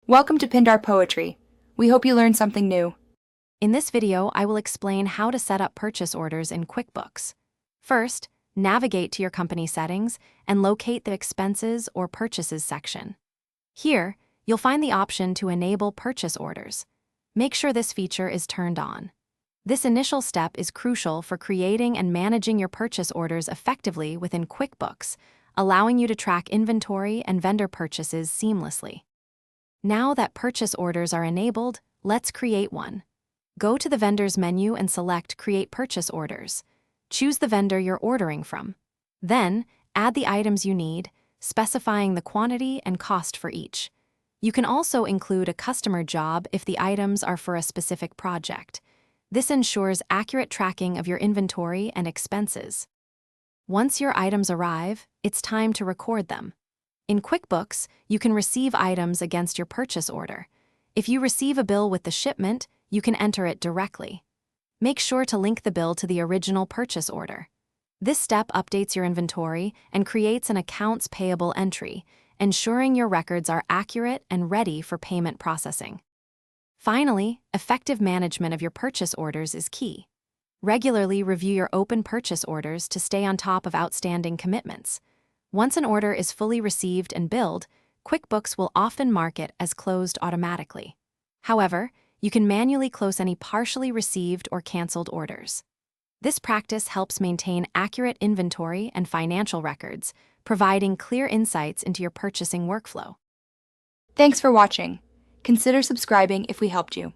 Welcome to Pindar Poetry. We hope you learned something new. In this video, I will explain how to set up purchase orders in QuickBooks. First, navigate to your company settings and locate the Expenses or Purchases section. Here, you'll find the option to enable purchase orders. Make sure this feature is turned on. This initial step is crucial for creating and managing your purchase orders effectively within QuickBooks, allowing you to track inventory and vendor purchases seamlessly. Now that purchase orders are enabled, let's create one. Go to the Vendors menu and select Create Purchase Orders. Choose the vendor you're ordering from. Then, add the items you need, specifying the quantity and cost for each. You can also include a customer job if the items are for a specific project. This ensures accurate tracking of your inventory and expenses. Once your items arrive, it's time to record them. In QuickBooks, you can receive items against your purchase order. If you receive a bill with the shipment, you can enter it directly. Make sure to link the bill to the original purchase order. This step updates your inventory and creates an accounts payable entry, ensuring your records are accurate and ready for payment processing. Finally, effective management of your purchase orders is key. Regularly review your open purchase orders to stay on top of outstanding commitments. Once an order is fully received and billed, QuickBooks will often mark it as closed automatically. However, you can manually close any partially received or canceled orders. This practice helps maintain accurate inventory and financial records, providing clear insights into your purchasing workflow. Thanks for watching. Consider subscribing if we helped you.